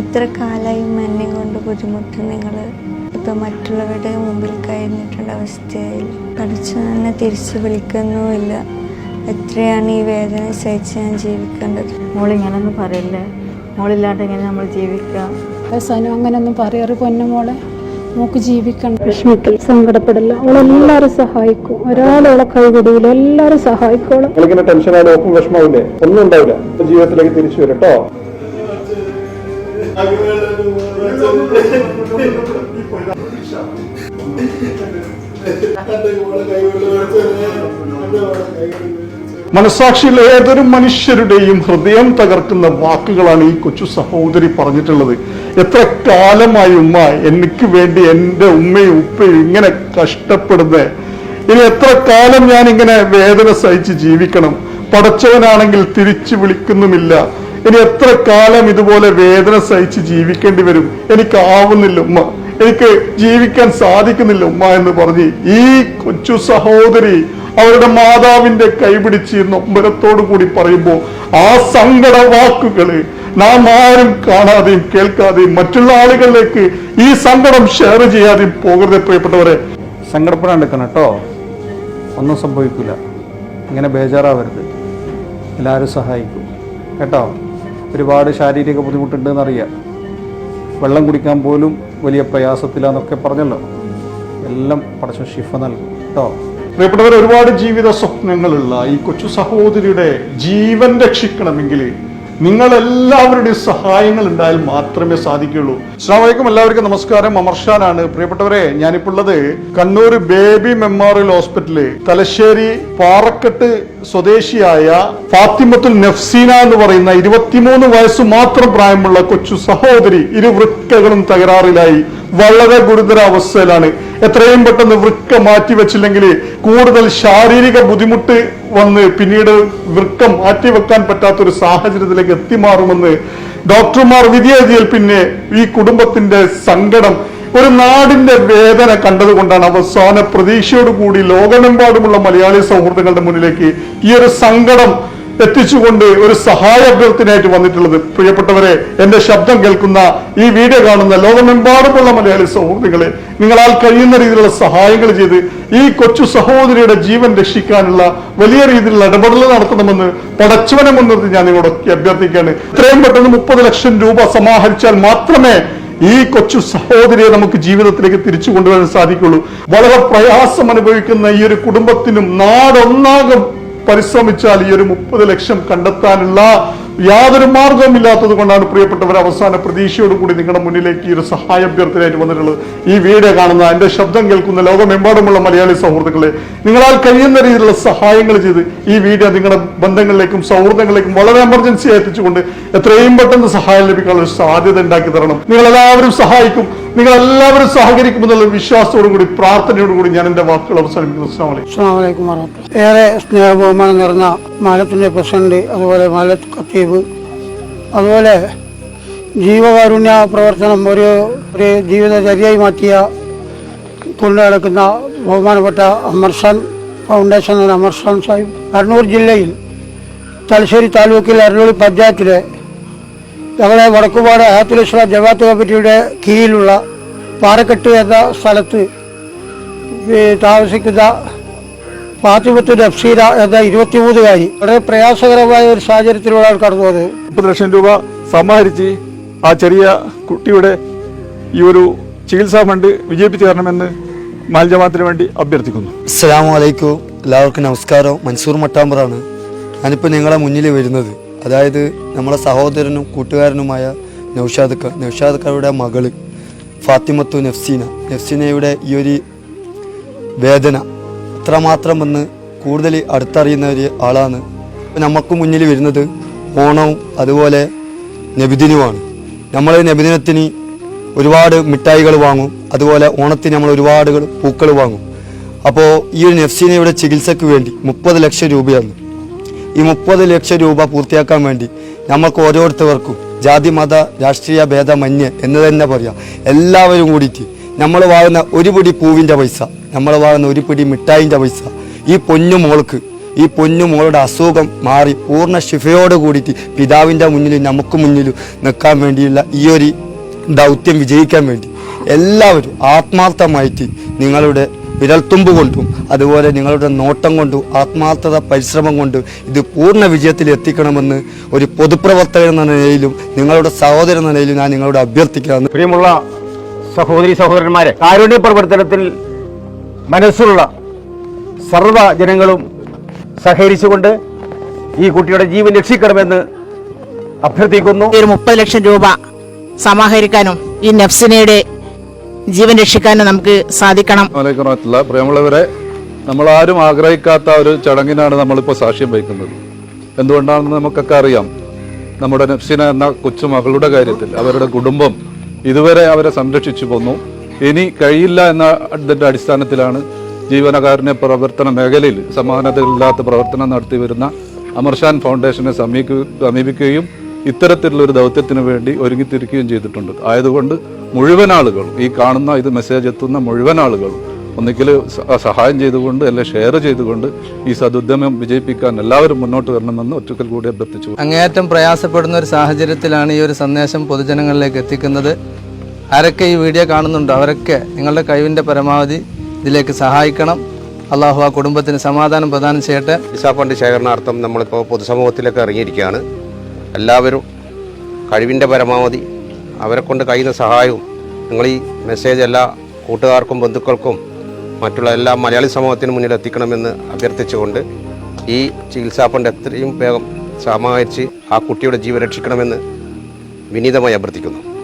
എത്ര കാലമായി എന്നെ കൊണ്ട് ബുദ്ധിമുട്ട് നിങ്ങൾ ഇപ്പം മറ്റുള്ളവരുടെ മുമ്പിൽ കഴിഞ്ഞിട്ടുള്ള അവസ്ഥയിൽ പഠിച്ചു തന്നെ തിരിച്ച് വിളിക്കുന്നുമില്ല. എത്രയാണ് ഈ വേദന സഹിച്ച് ഞാൻ ജീവിക്കേണ്ടത്? മോളിങ്ങനൊന്നും പറയില്ലേ, മോളില്ലാണ്ട് എങ്ങനെ നമ്മൾ ജീവിക്കാം? അവസാനം അങ്ങനെയൊന്നും പറയാറ് പൊന്നുമോളെ, നമുക്ക് ജീവിക്കണം. വിഷമത്തിൽ സങ്കടപ്പെടില്ല, അവളെല്ലാവരും സഹായിക്കും. ഒരാളോളെ കൈവിടില്ല, എല്ലാവരും സഹായിക്കോളും. നിങ്ങളിങ്ങനെ ടെൻഷനാണ്, ഓർക്കും വിഷമാവില്ലേ, ഒന്നും ഉണ്ടാവില്ല. ജീവിതത്തിലേക്ക് തിരിച്ചു വരും കേട്ടോ. മനസാക്ഷിയിൽ ഏതൊരു മനുഷ്യരുടെയും ഹൃദയം തകർക്കുന്ന വാക്കുകളാണ് ഈ കൊച്ചു സഹോദരി പറഞ്ഞിട്ടുള്ളത്. എത്ര കാലമായി ഉമ്മ എനിക്ക് വേണ്ടി എൻ്റെ ഉമ്മയും ഉപ്പയും ഇങ്ങനെ കഷ്ടപ്പെടുന്നത്? ഇനി എത്ര കാലം ഞാൻ ഇങ്ങനെ വേദന സഹിച്ച് ജീവിക്കണം? പടച്ചവനാണെങ്കിൽ തിരിച്ചു വിളിക്കുന്നുമില്ല. ഇനി എത്ര കാലം ഇതുപോലെ വേദന സഹിച്ച് ജീവിക്കേണ്ടി വരും? എനിക്കാവുന്നില്ല ഉമ്മ, എനിക്ക് ജീവിക്കാൻ സാധിക്കുന്നില്ല ഉമ്മ എന്ന് പറഞ്ഞ് ഈ കൊച്ചു സഹോദരി അവരുടെ മാതാവിന്റെ കൈപിടിച്ച് നൊമ്പരത്തോടു കൂടി പറയുമ്പോൾ ആ സങ്കട വാക്കുകള് നാം ആരും കാണാതെയും കേൾക്കാതെയും മറ്റുള്ള ആളുകളിലേക്ക് ഈ സങ്കടം ഷെയർ ചെയ്യാതെയും പോകരുത്. പ്രിയപ്പെട്ടവരെ, സങ്കടപ്പെടാണ്ടിരിക്കണം കേട്ടോ, ഒന്നും സംഭവിക്കില്ല. ഇങ്ങനെ ബേജാറാവരുത്, എല്ലാവരും സഹായിക്കും കേട്ടോ. ഒരുപാട് ശാരീരിക ബുദ്ധിമുട്ടുണ്ടെന്നറിയാം, വെള്ളം കുടിക്കാൻ പോലും വലിയ പ്രയാസത്തിലാന്നൊക്കെ പറഞ്ഞല്ലോ. എല്ലാം പടച്ച ശിഫ നൽകും കേട്ടോ. പ്രിയപ്പെട്ടവർ, ഒരുപാട് ജീവിത സ്വപ്നങ്ങളുള്ള ഈ കൊച്ചു സഹോദരിയുടെ ജീവൻ രക്ഷിക്കണമെങ്കിൽ നിങ്ങൾ എല്ലാവരുടെയും സഹായങ്ങൾ ഉണ്ടായാൽ മാത്രമേ സാധിക്കുകയുള്ളൂ. അസ്സലാമു അലൈക്കും, എല്ലാവർക്കും നമസ്കാരം. അമർഷാനാണ്. പ്രിയപ്പെട്ടവരെ, ഞാനിപ്പോൾ ഉള്ളത് Kannur baby memorial hospital Thalassery പാറക്കെട്ട് സ്വദേശിയായ ഫാത്തിമത്തുൽ നഫ്സീന എന്ന് പറയുന്ന 23 വയസ്സ് മാത്രം പ്രായമുള്ള കൊച്ചു സഹോദരി ഇരുവൃക്കകളും തകരാറിലായി വളരെ ഗുരുതര അവസ്ഥയിലാണ്. എത്രയും പെട്ടെന്ന് വൃക്ക മാറ്റിവെച്ചില്ലെങ്കിൽ കൂടുതൽ ശാരീരിക ബുദ്ധിമുട്ട് വന്ന് പിന്നീട് വൃക്ക മാറ്റിവെക്കാൻ പറ്റാത്തൊരു സാഹചര്യത്തിലേക്ക് എത്തിമാറുമെന്ന് ഡോക്ടർമാർ വിധിയെഴുതിയാൽ പിന്നെ ഈ കുടുംബത്തിന്റെ സങ്കടം, ഒരു നാടിന്റെ വേദന കണ്ടതുകൊണ്ടാണ് അവസാന പ്രതീക്ഷയോടുകൂടി ലോകമെമ്പാടുമുള്ള മലയാളി സൗഹൃദങ്ങളുടെ മുന്നിലേക്ക് ഈ ഒരു സങ്കടം എത്തിച്ചുകൊണ്ട് ഒരു സഹായ അഭ്യർത്ഥനയായിട്ട് വന്നിട്ടുള്ളത്. പ്രിയപ്പെട്ടവരെ, എന്റെ ശബ്ദം കേൾക്കുന്ന ഈ വീഡിയോ കാണുന്ന ലോകമെമ്പാടുമുള്ള മലയാളി സൗഹൃദങ്ങളെ, നിങ്ങളാൽ കഴിയുന്ന രീതിയിലുള്ള സഹായങ്ങൾ ചെയ്ത് ഈ കൊച്ചു സഹോദരിയുടെ ജീവൻ രക്ഷിക്കാനുള്ള വലിയ രീതിയിലുള്ള ഇടപെടൽ നടത്തണമെന്ന് പടച്ചവനെ മുൻനിർത്തി ഞാൻ നിങ്ങളോടൊക്കെ അഭ്യർത്ഥിക്കുകയാണ്. ഇത്രയും പെട്ടെന്ന് 30 ലക്ഷം രൂപ സമാഹരിച്ചാൽ മാത്രമേ ഈ കൊച്ചു സഹോദരിയെ നമുക്ക് ജീവിതത്തിലേക്ക് തിരിച്ചു കൊണ്ടുവരാൻ സാധിക്കുള്ളൂ. വളരെ പ്രയാസം അനുഭവിക്കുന്ന ഈ ഒരു കുടുംബത്തിനും നാടൊന്നാകെ പരിശ്രമിച്ചാൽ ഈ ഒരു 30 ലക്ഷം കണ്ടെത്താനുള്ള യാതൊരു മാർഗവും ഇല്ലാത്തത് കൊണ്ടാണ് പ്രിയപ്പെട്ടവർ അവസാന പ്രതീക്ഷയോടുകൂടി നിങ്ങളുടെ മുന്നിലേക്ക് ഈ ഒരു സഹായ അഭ്യർത്ഥനയായിട്ട് വന്നിട്ടുള്ളത്. ഈ വീഡിയോ കാണുന്ന, എന്റെ ശബ്ദം കേൾക്കുന്ന ലോകമെമ്പാടുമുള്ള മലയാളി സൗഹൃദങ്ങളെ, നിങ്ങളാൽ കഴിയുന്ന രീതിയിലുള്ള സഹായങ്ങൾ ചെയ്ത് ഈ വീഡിയോ നിങ്ങളുടെ ബന്ധങ്ങളിലേക്കും സൗഹൃദങ്ങളിലേക്കും വളരെ എമർജൻസി എത്തിച്ചുകൊണ്ട് എത്രയും പെട്ടെന്ന് സഹായം ലഭിക്കാനുള്ള ഒരു സാധ്യത ഉണ്ടാക്കി തരണം. നിങ്ങളെല്ലാവരും സഹായിക്കും, നിങ്ങളെല്ലാവരും സഹകരിക്കുമെന്നുള്ള വിശ്വാസത്തോടുകൂടി പ്രാർത്ഥനയോടുകൂടി ഞാൻ എന്റെ വാക്കുകൾ അവസാനിപ്പിക്കുന്നു. അസ്സലാമു അലൈക്കും വറഹ്മത്തുള്ളാഹി. ഏറെ സ്നേഹബഹുമാനം നിറഞ്ഞ മാലത്തിന്റെ പ്രസിഡന്റ്, അതുപോലെ മാലത്ത് ഖത്തീബ്, അതുപോലെ ജീവകാരുണ്യ പ്രവർത്തനം ഒരു ജീവിതചര്യയായി മാറ്റിയ കൊണ്ടു നടക്കുന്ന ബഹുമാനപ്പെട്ട അമർഷാൻ ഫൗണ്ടേഷൻ എന്ന അമർഷാൻ സാഹിബ്, കണ്ണൂർ ജില്ലയിൽ തലശ്ശേരി താലൂക്കിൽ അരളി പഞ്ചായത്തിലെ ഞങ്ങളെ വടക്കുപാട് ഹയാത്തുൽ ഇസ്ലാം ജമാഅത്ത് കമ്മിറ്റിയുടെ കീഴിലുള്ള പാറക്കെട്ട് എന്ന സ്ഥലത്ത് താമസിക്കുന്ന ഫാത്തിമത്തു നഫ്സീന എന്ന 23-കാരി വളരെ പ്രയാസകരമായ ഒരു സാഹചര്യത്തിലൂടെയാണ് കടന്നു പോകുന്നത്. 30 ലക്ഷം രൂപ സമാഹരിച്ച് ആ ചെറിയ കുട്ടിയുടെ ഈ ഒരു ചികിത്സാ ഫണ്ട് വിജയിപ്പിച്ചു തരണമെന്ന് മാൽ ജമാഅത്തിന് വേണ്ടി അഭ്യർത്ഥിക്കുന്നു. അസ്സലാമു അലൈക്കും, എല്ലാവർക്കും നമസ്കാരം. മൻസൂർ മട്ടാമ്പറാണ്. ഞാനിപ്പോൾ നിങ്ങളെ മുന്നിൽ വരുന്നത്, അതായത് നമ്മളെ സഹോദരനും കൂട്ടുകാരനുമായ നൗഷാദക്കയുടെ മകള് ഫാത്തിമത്തു നഫ്സീനയുടെ ഈ ഒരു വേദന അത്രമാത്രം എന്ന് കൂടുതൽ അടുത്തറിയുന്ന ഒരു ആളാണ്. നമുക്ക് മുന്നിൽ വരുന്നത് ഓണവും അതുപോലെ നബിദിനുമാണ്. നമ്മൾ നബിദിനത്തിന് ഒരുപാട് മിഠായികൾ വാങ്ങും, അതുപോലെ ഓണത്തിന് നമ്മൾ ഒരുപാട് പൂക്കൾ വാങ്ങും. അപ്പോൾ ഈ ഒരു നഫ്സീനയുടെ ചികിത്സയ്ക്ക് വേണ്ടി 30 ലക്ഷം രൂപയാണ്. ഈ 30 ലക്ഷം രൂപ പൂർത്തിയാക്കാൻ വേണ്ടി നമുക്ക് ഓരോരുത്തർക്കും ജാതി മത രാഷ്ട്രീയ ഭേദമന്യേ എന്ന് തന്നെ പറയാം, എല്ലാവരും കൂടിയിട്ട് നമ്മൾ വാങ്ങുന്ന ഒരു പിടി പൂവിൻ്റെ പൈസ, നമ്മൾ വാങ്ങുന്ന ഒരു പിടി മിഠായിൻ്റെ പൈസ, ഈ പൊന്നു മോൾക്ക് ഈ പൊന്നു മോളുടെ അസുഖം മാറി പൂർണ്ണ ശിഫയോട് കൂടിയിട്ട് പിതാവിൻ്റെ മുന്നിലും നമുക്ക് മുന്നിലും നിൽക്കാൻ വേണ്ടിയുള്ള ഈ ഒരു ദൗത്യം വിജയിക്കാൻ വേണ്ടി എല്ലാവരും ആത്മാർത്ഥമായിട്ട് നിങ്ങളുടെ വിരൽത്തുമ്പ് കൊണ്ടും അതുപോലെ നിങ്ങളുടെ നോട്ടം കൊണ്ടും ആത്മാർത്ഥത പരിശ്രമം കൊണ്ടും ഇത് പൂർണ്ണ വിജയത്തിൽ എത്തിക്കണമെന്ന് ഒരു പൊതുപ്രവർത്തകൻ എന്ന നിലയിലും നിങ്ങളുടെ സഹോദരൻ എന്ന നിലയിലും ഞാൻ നിങ്ങളോട് അഭ്യർത്ഥിക്കുകയാണ്. പ്രിയമുള്ള സഹോദരി സഹോദരന്മാരെ, കാരുണ്യ പ്രവർത്തനത്തിൽ മനസ്സുള്ള സർവ്വ ജനങ്ങളും സഹകരിച്ചുകൊണ്ട് ഈ കുട്ടിയുടെ ജീവൻ രക്ഷിക്കണമെന്ന് അഭ്യർത്ഥിക്കുന്നു. ഒരു 30 ലക്ഷം രൂപ സമാഹരിക്കാനും ഈ നഫ്സിനയുടെ ജീവൻ രക്ഷിക്കാനും നമുക്ക് സാധിക്കണം. പ്രിയമുള്ളവരെ, നമ്മളാരും ആഗ്രഹിക്കാത്ത ഒരു ചടങ്ങിനാണ് നമ്മളിപ്പോൾ സാക്ഷ്യം വഹിക്കുന്നത്. എന്തുകൊണ്ടാണെന്ന് നമുക്കൊക്കെ അറിയാം. നമ്മുടെ നഫ്സിന എന്ന കൊച്ചുമകളുടെ കാര്യത്തിൽ അവരുടെ കുടുംബം ഇതുവരെ അവരെ സംരക്ഷിച്ചു പോന്നു. ഇനി കഴിയില്ല എന്നതിൻ്റെ അടിസ്ഥാനത്തിലാണ് ജീവനകാരുണ്യ പ്രവർത്തന മേഖലയിൽ സമാനതയില്ലാത്ത പ്രവർത്തനം നടത്തി വരുന്ന അമർഷാൻ ഫൗണ്ടേഷനെ സമീപിക്കുകയും ഇത്തരത്തിലുള്ളൊരു ദൗത്യത്തിന് വേണ്ടി ഒരുങ്ങിത്തിരിക്കുകയും ചെയ്തിട്ടുണ്ട്. ആയതുകൊണ്ട് മുഴുവൻ ആളുകളും, ഈ കാണുന്ന ഇത് മെസ്സേജ് എത്തുന്ന മുഴുവൻ ആളുകളും ഒന്നിക്കൽ സഹായം ചെയ്തുകൊണ്ട് അല്ലെങ്കിൽ ഷെയർ ചെയ്തുകൊണ്ട് ഈ സദുദ്യമം വിജയിപ്പിക്കാൻ എല്ലാവരും മുന്നോട്ട് വരണമെന്ന് ഒറ്റക്കൽ കൂടി അഭ്യർത്ഥിച്ചു. അങ്ങേയറ്റം പ്രയാസപ്പെടുന്ന ഒരു സാഹചര്യത്തിലാണ് ഈ ഒരു സന്ദേശം പൊതുജനങ്ങളിലേക്ക് എത്തിക്കുന്നത്. ആരൊക്കെ ഈ വീഡിയോ കാണുന്നുണ്ടോ അവരൊക്കെ നിങ്ങളുടെ കഴിവിൻ്റെ പരമാവധി ഇതിലേക്ക് സഹായിക്കണം. അള്ളാഹു ആ കുടുംബത്തിന് സമാധാനം പ്രദാനം ചെയ്യട്ടെ. വിസ ഫണ്ട് ശേഖരണാർത്ഥം നമ്മളിപ്പോൾ പൊതുസമൂഹത്തിലേക്ക് ഇറങ്ങിയിരിക്കുകയാണ്. എല്ലാവരും കഴിവിൻ്റെ പരമാവധി അവരെ കൊണ്ട് കഴിയുന്ന സഹായവും നിങ്ങൾ ഈ മെസ്സേജ് എല്ലാ കൂട്ടുകാർക്കും ബന്ധുക്കൾക്കും മറ്റുള്ള എല്ലാ മലയാളി സമൂഹത്തിനും മുന്നിൽ എത്തിക്കണമെന്ന് അഭ്യർത്ഥിച്ചുകൊണ്ട് ഈ ചികിത്സാ ഫണ്ട് എത്രയും വേഗം സമാഹരിച്ച് ആ കുട്ടിയുടെ ജീവൻ രക്ഷിക്കണമെന്ന് വിനീതമായി അഭ്യർത്ഥിക്കുന്നു.